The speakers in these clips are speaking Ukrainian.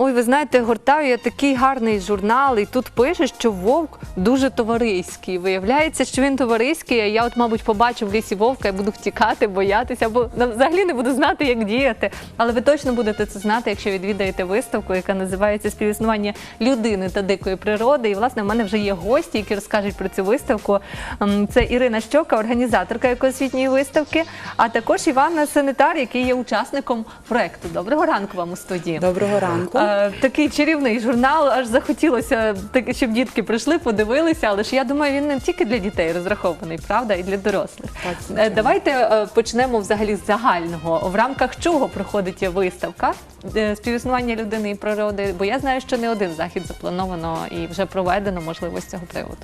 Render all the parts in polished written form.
Ой, ви знаєте, гортаю я такий гарний журнал, і тут пише, що вовк дуже товариський. Виявляється, що він товариський, а я от, мабуть, побачу в лісі вовка і буду втікати, боятися, або взагалі не буду знати, як діяти. Але ви точно будете це знати, якщо відвідаєте виставку, яка називається «Співіснування людини та дикої природи». І, власне, в мене вже є гості, які розкажуть про цю виставку. Це Ірина Щока, організаторка екоосвітньої виставки, а також Іван Сенетар, який є учасником проєкту. Доброго ранку вам у студії. Доброго ранку. Такий чарівний журнал, аж захотілося, щоб дітки прийшли, подивилися, але ж я думаю, він не тільки для дітей розрахований, правда, і для дорослих. Так, давайте почнемо взагалі з загального. В рамках чого проходить виставка «Співіснування людини і природи», бо я знаю, що не один захід заплановано і вже проведено, можливо, з цього приводу.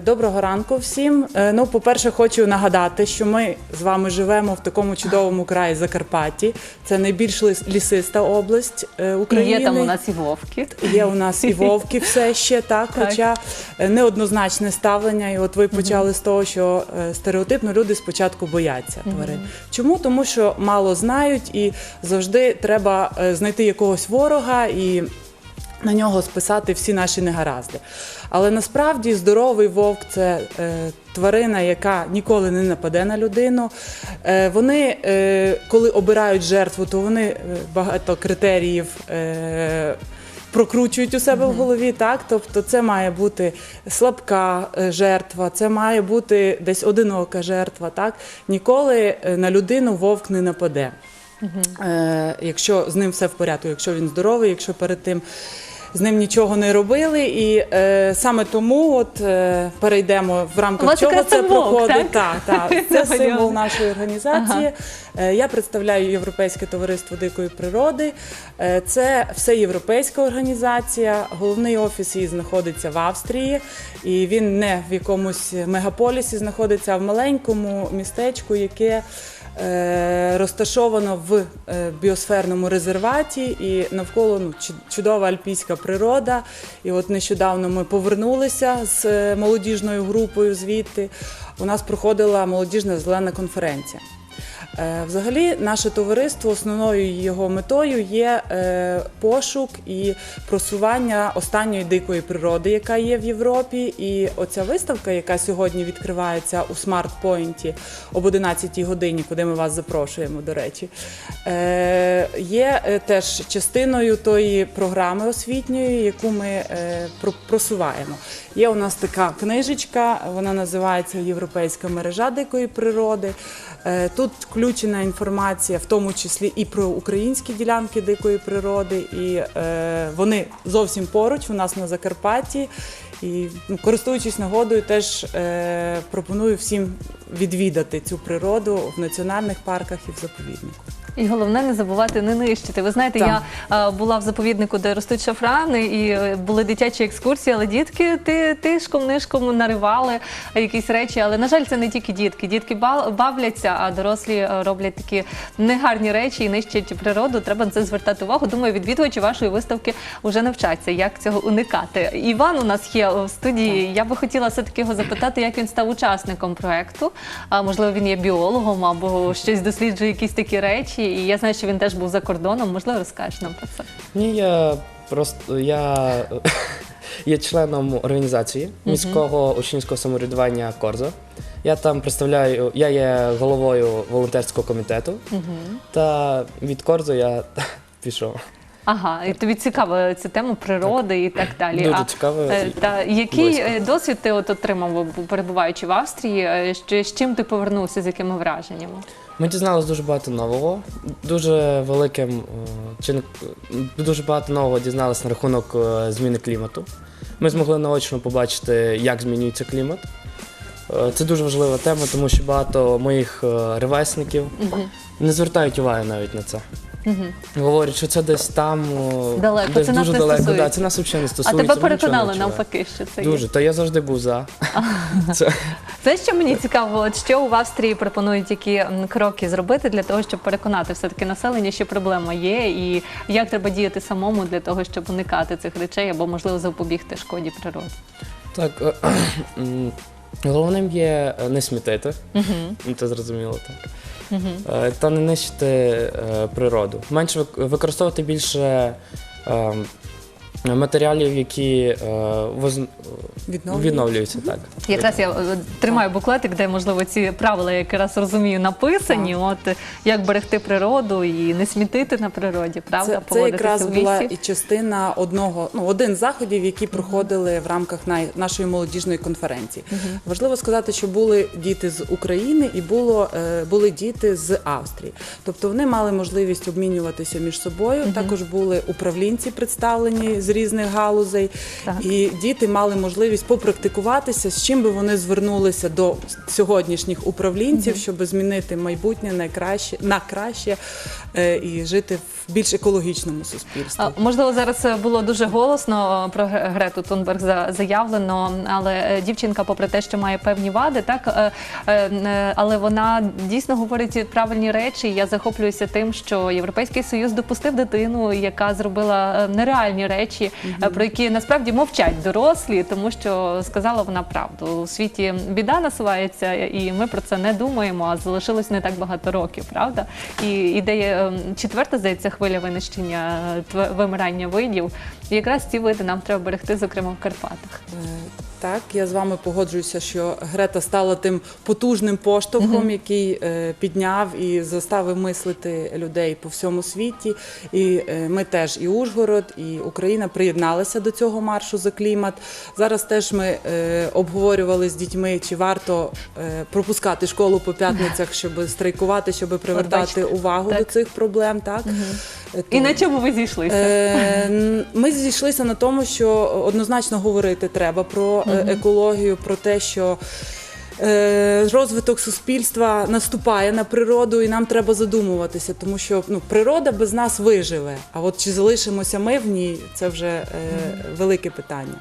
Доброго ранку всім. Ну, по-перше, хочу нагадати, що ми з вами живемо в такому чудовому краї Закарпатті. Це найбільш лісиста область України. І є там у нас і вовки. Є у нас і вовки все ще, так, хоча неоднозначне ставлення. І от ви почали з того, що стереотипно люди спочатку бояться тварин. Чому? Тому що мало знають і завжди треба знайти якогось ворога і на нього списати всі наші негаразди. Але насправді здоровий вовк – це тварина, яка ніколи не нападе на людину. Вони, коли обирають жертву, то вони багато критеріїв прокручують у себе в голові, так? Тобто це має бути слабка жертва, це має бути десь одинока жертва, так? Ніколи на людину вовк не нападе. Якщо з ним все в порядку, якщо він здоровий, якщо перед тим з ним нічого не робили, і саме тому от перейдемо в рамках чого це проходить. Так, це символ нашої організації. Я представляю Європейське товариство дикої природи. Це всеєвропейська організація. Головний офіс її знаходиться в Австрії, і він не в якомусь мегаполісі знаходиться, а в маленькому містечку, яке розташовано в біосферному резерваті, і навколо чудова альпійська природа. І от нещодавно ми повернулися з молодіжною групою звідти. У нас проходила молодіжна зелена конференція. Взагалі, наше товариство, основною його метою є пошук і просування останньої дикої природи, яка є в Європі. І оця виставка, яка сьогодні відкривається у Смарт-Пойнті об 11-й годині, куди ми вас запрошуємо, до речі, є теж частиною тої програми освітньої, яку ми просуваємо. Є у нас така книжечка, вона називається «Європейська мережа дикої природи». Тут включена інформація, в тому числі і про українські ділянки дикої природи, і вони зовсім поруч, у нас на Закарпатті. І, користуючись нагодою, теж пропоную всім відвідати цю природу в національних парках і в заповіднику. І головне не забувати не нищити. Ви знаєте, я була в заповіднику, де ростуть шафрани, і були дитячі екскурсії, але дітки тишком-нишком наривали якісь речі. Але, на жаль, це не тільки дітки. Дітки бавляться, а дорослі роблять такі негарні речі і нищать природу. Треба на це звертати увагу. Думаю, відвідувачі вашої виставки вже навчаться, як цього уникати. Іван у нас є в студії. Я би хотіла все-таки його запитати, як він став учасником проєкту. Можливо, він є біологом або щось досліджує, якісь такі речі. І я знаю, що він теж був за кордоном. Можливо, розкажеш нам про це? Ні, я є членом організації міського учнівського самоврядування «Корзо». Я там представляю, я є головою волонтерського комітету, та від «Корзо» я пішов. Ага, і тобі цікава ця тема природи і так далі. Дуже цікаво. Який досвід ти отримав, перебуваючи в Австрії? З чим ти повернувся, з якими враженнями? Ми дізналися дуже багато нового, дуже багато нового дізналися на рахунок зміни клімату. Ми змогли наочно побачити, як змінюється клімат. Це дуже важлива тема, тому що багато моїх ровесників не звертають уваги навіть на це. Говорять, що це десь там, далеко, десь це дуже нас далеко. не Да, це нас взагалі не стосується. А тебе переконали навпаки, що це дуже. є? Та я завжди був за. Це, що мені цікаво, от що у Австрії пропонують, які кроки зробити для того, щоб переконати все-таки населення, що проблема є, і як треба діяти самому для того, щоб уникати цих речей або, можливо, запобігти шкоді природи? Так, Головним є не смітити, це зрозуміло так. Та не нищити природу. Менше використовувати більше матеріалів, які відновлюються. Так. Якраз я тримаю буклетик, де, можливо, ці правила, я якраз розумію, написані. От як берегти природу і не смітити на природі, правда? Це якраз у лісі. була і частина один з заходів, які проходили в рамках нашої молодіжної конференції. Важливо сказати, що були діти з України і були діти з Австрії. Тобто вони мали можливість обмінюватися між собою. Також були управлінці представлені з різних галузей. Так. І діти мали можливість попрактикуватися, з чим би вони звернулися до сьогоднішніх управлінців, щоб змінити майбутнє на краще і жити в більш екологічному суспільстві. Можливо, зараз було дуже голосно про Грету Тунберг заявлено, але дівчинка, попри те, що має певні вади, так, але вона дійсно говорить правильні речі. Я захоплююся тим, що Європейський Союз допустив дитину, яка зробила нереальні речі, про які насправді мовчать дорослі, тому що сказала вона правду. У світі біда насувається, і ми про це не думаємо, а залишилось не так багато років, правда? І ідея четверта, здається, хвиля винищення, вимирання видів. І якраз ці види нам треба берегти, зокрема в Карпатах. Так, я з вами погоджуюся, що Грета стала тим потужним поштовхом, який підняв і заставив мислити людей по всьому світі. І ми теж, і Ужгород, і Україна приєдналися до цього маршу за клімат. Зараз теж ми обговорювали з дітьми, чи варто пропускати школу по п'ятницях, щоб страйкувати, щоб привертати увагу до цих проблем. Так? І на чому ви зійшлися? Ми зійшлися на тому, що однозначно говорити треба про екологію, про те, що розвиток суспільства наступає на природу, і нам треба задумуватися, тому що природа без нас виживе, а от чи залишимося ми в ній, це вже велике питання.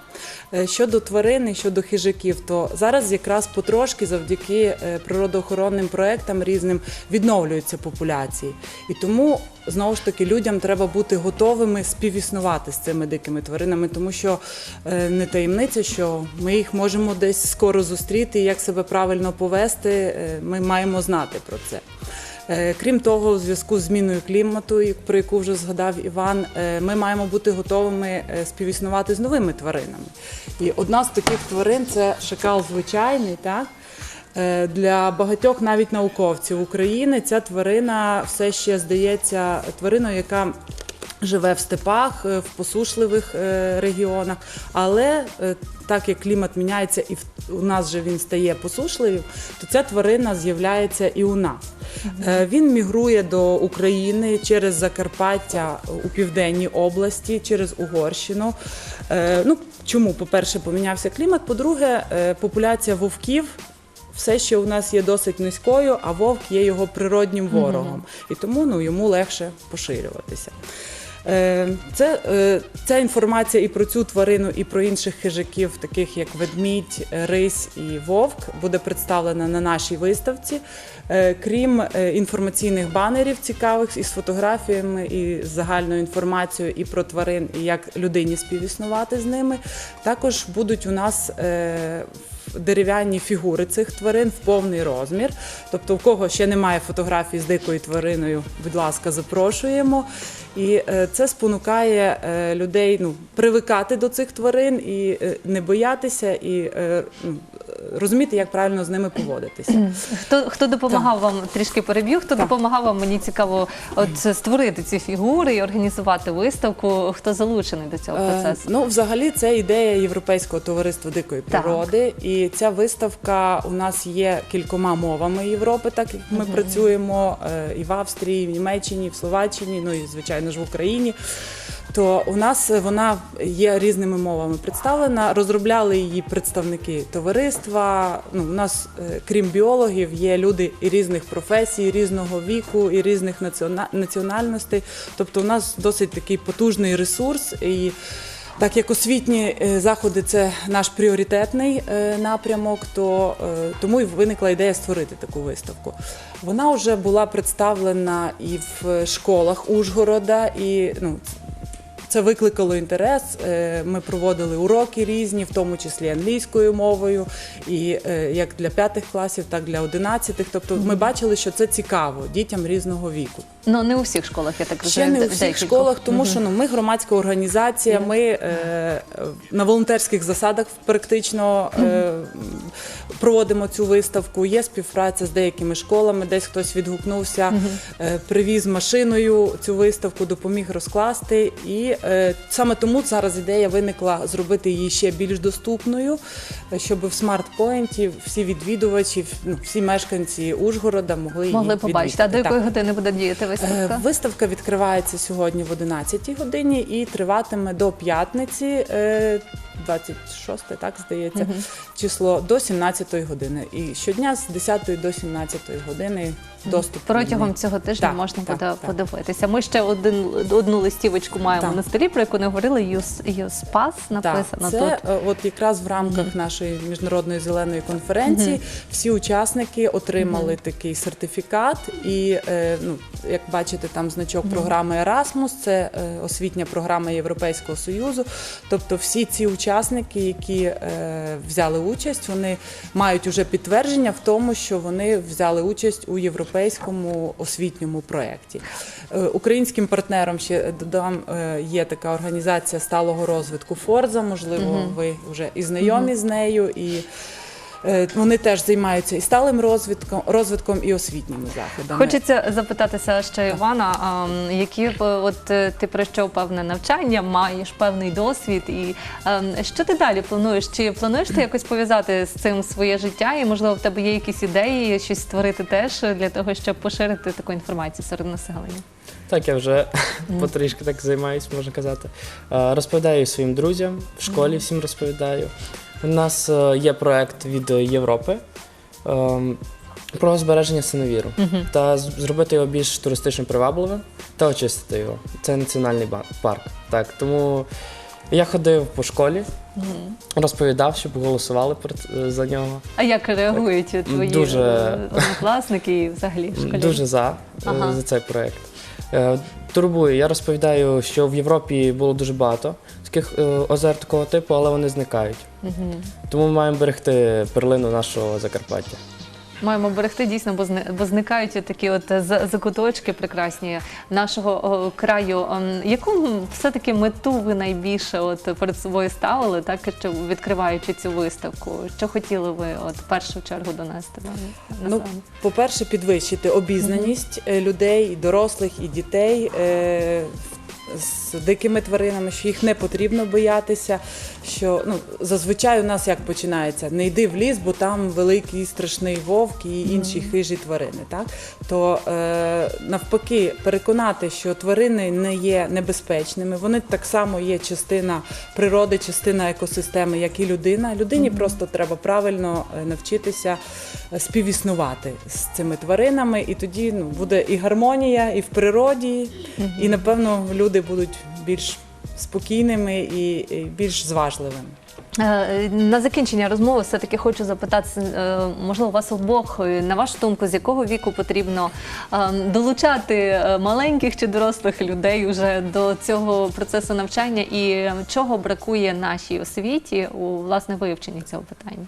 Щодо тварин і щодо хижаків, то зараз якраз потрошки завдяки природоохоронним проектам різним відновлюються популяції. І тому, знову ж таки, людям треба бути готовими співіснувати з цими дикими тваринами, тому що не таємниця, що ми їх можемо десь скоро зустріти, і як себе правильно повести, ми маємо знати про це. Крім того, у зв'язку з зміною клімату, про яку вже згадав Іван, ми маємо бути готовими співіснувати з новими тваринами. І одна з таких тварин – це шакал звичайний, так? Для багатьох навіть науковців України ця тварина все ще здається твариною, яка живе в степах, в посушливих регіонах, але так як клімат міняється і у нас же він стає посушливим, то ця тварина з'являється і у нас. Він мігрує до України через Закарпаття у південній області, через Угорщину. Чому? По-перше, помінявся клімат, по-друге, популяція вовків все ще у нас є досить низькою, а вовк є його природнім ворогом. І тому йому легше поширюватися. Ця інформація і про цю тварину, і про інших хижаків, таких як ведмідь, рись і вовк, буде представлена на нашій виставці. Крім інформаційних банерів цікавих із фотографіями, і з загальною інформацією і про тварин, і як людині співіснувати з ними, також будуть у нас дерев'яні фігури цих тварин в повний розмір. Тобто, у кого ще немає фотографій з дикою твариною, будь ласка, запрошуємо. І це спонукає людей привикати до цих тварин і не боятися, і розуміти, як правильно з ними поводитися. Хто допомагав вам, трішки переб'ю, хто допомагав вам, мені цікаво, створити ці фігури і організувати виставку, хто залучений до цього процесу? Взагалі, це ідея Європейського товариства дикої природи, і ця виставка у нас є кількома мовами Європи, так як ми працюємо і в Австрії, і в Німеччині, і в Словаччині, і, звичайно ж, в Україні. То у нас вона є різними мовами представлена, розробляли її представники товариства. У нас, крім біологів, є люди і різних професій, різного віку, і різних національностей. Тобто у нас досить такий потужний ресурс. І так як освітні заходи – це наш пріоритетний напрямок, тому і виникла ідея створити таку виставку. Вона вже була представлена і в школах Ужгорода, і це викликало інтерес. Ми проводили уроки різні, в тому числі англійською мовою, і як для 5 класів, так і для 11. Тобто ми бачили, що це цікаво дітям різного віку. Ну, не у всіх школах, я так Ще розумію. не у всіх школах, тому що ми громадська організація, ми на волонтерських засадах практично проводимо цю виставку. Є співпраця з деякими школами, десь хтось відгукнувся, привіз машиною цю виставку, допоміг розкласти. І саме тому зараз ідея виникла зробити її ще більш доступною, щоб в смарт-поінті всі відвідувачі, всі мешканці Ужгорода могли її побачити. А до якої Так. години буде діяти виставка? Виставка відкривається сьогодні в 11-й годині і триватиме до п'ятниці, 26, так здається, число, до 17-ї години. І щодня з 10-ї до 17-ї години доступ. Протягом вільний. цього тижня Так, можна так, буде так. подивитися. Ми ще одну листівочку маємо Так. на столі, про яку не говорили. «Юспас» написано Так, це тут. от якраз в рамках нашої міжнародної зеленої конференції всі учасники отримали такий сертифікат. І, як бачите, там значок програми Erasmus, це освітня програма Європейського Союзу. Тобто всі ці учасники, які взяли участь, вони мають уже підтвердження в тому, що вони взяли участь у європейському освітньому проєкті. Українським партнером ще додам, є така організація сталого розвитку «Форза», можливо, ви вже і знайомі з нею, і вони теж займаються і сталим розвитком, і освітніми заходами. Хочеться запитатися ще Івана, які от ти пройшов певне навчання, маєш певний досвід, і що ти далі плануєш? Чи плануєш ти якось пов'язати з цим своє життя, і можливо в тебе є якісь ідеї, щось створити теж для того, щоб поширити таку інформацію серед населення? Так, я вже потрішки так займаюся, можна казати. Розповідаю своїм друзям, в школі всім розповідаю. У нас є проект від Європи про збереження синевіру та зробити його більш туристично привабливим та очистити його. Це національний парк. Так, тому я ходив по школі, розповідав, щоб голосували за нього. А як реагують твої однокласники і взагалі школярі? Дуже за цей проект. Турбую. Я розповідаю, що в Європі було дуже багато таких озер такого типу, але вони зникають. Тому ми маємо берегти перлину нашого Закарпаття. Маємо берегти дійсно, бо зникають такі от закуточки прекрасні нашого краю. Яку все-таки мету ви найбільше от перед собою ставили, так, що відкриваючи цю виставку? Що хотіли ви от в першу чергу донести нам? По-перше, підвищити обізнаність людей, і дорослих, і дітей з дикими тваринами, що їх не потрібно боятися, що зазвичай у нас як починається: не йди в ліс, бо там великий страшний вовк і інші хижі тварини. Так? То навпаки, переконати, що тварини не є небезпечними, вони так само є частина природи, частина екосистеми, як і людина. Людині просто треба правильно навчитися співіснувати з цими тваринами, і тоді буде і гармонія, і в природі, і, напевно, люди будуть більш спокійними і більш зважливими. На закінчення розмови все-таки хочу запитати, можливо, вас обох, на вашу думку, з якого віку потрібно долучати маленьких чи дорослих людей вже до цього процесу навчання, і чого бракує нашій освіті у, власне, вивченні цього питання?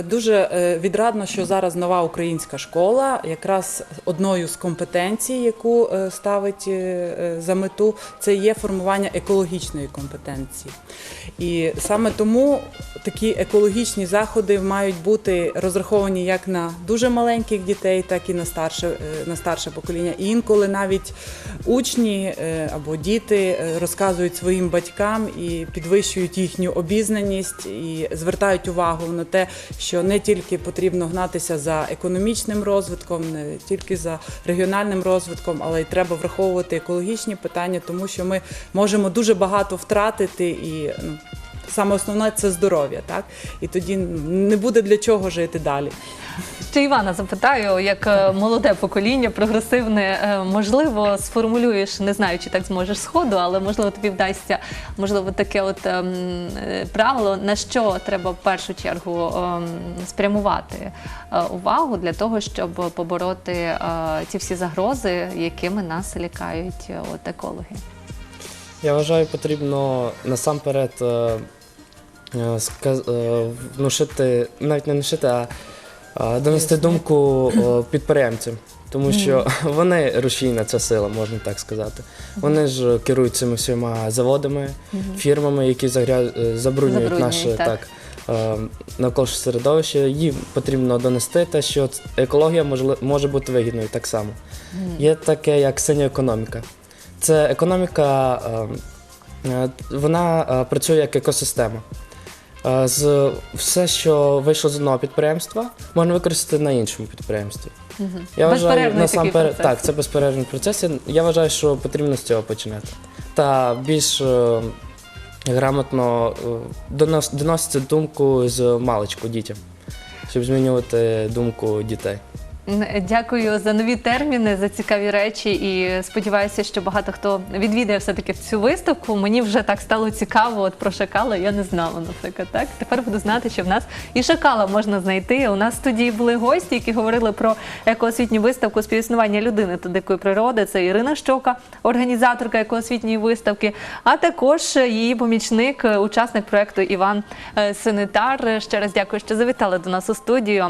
Дуже відрадно, що зараз нова українська школа, якраз одною з компетенцій, яку ставить за мету, це є формування екологічної компетенції. І саме тому такі екологічні заходи мають бути розраховані як на дуже маленьких дітей, так і на старше покоління. І інколи навіть учні або діти розказують своїм батькам і підвищують їхню обізнаність, і звертають увагу на те, що не тільки потрібно гнатися за економічним розвитком, не тільки за регіональним розвитком, але й треба враховувати екологічні питання, тому що ми можемо дуже багато втратити, і саме основне – це здоров'я, так? І тоді не буде для чого жити далі. Ще Івана запитаю, як молоде покоління, прогресивне, можливо, сформулюєш, не знаю, чи так зможеш сходу, але, можливо, тобі вдасться, можливо, таке от правило, на що треба в першу чергу спрямувати увагу для того, щоб побороти ті всі загрози, якими нас лякають екологи. Я вважаю, потрібно насамперед внушити, навіть не внушити, а донести думку підприємцям. Тому що вони рушійна ця сила, можна так сказати. Вони ж керують цими всіма заводами, фірмами, які забруднюють наше так. навколишнє середовище. Їм потрібно донести те, що екологія може бути вигідною так само. Є таке, як синя економіка. Це економіка, вона працює як екосистема. Все, що вийшло з одного підприємства, можна використати на іншому підприємстві. Я Безперервний такий процес. Так, це безперервний процес. Я вважаю, що потрібно з цього починати. Та більш грамотно доносити думку з маличку дітям, щоб змінювати думку дітей. Дякую за нові терміни, за цікаві речі і сподіваюся, що багато хто відвідає все-таки цю виставку. Мені вже так стало цікаво, от про шакала я не знала, наприклад. Так? Тепер буду знати, що в нас і шакала можна знайти. У нас в студії були гості, які говорили про екоосвітню виставку «Співіснування людини та дикої природи». Це Ірина Щока, організаторка екоосвітньої виставки, а також її помічник, учасник проєкту Іван Синитар. Ще раз дякую, що завітали до нас у студію.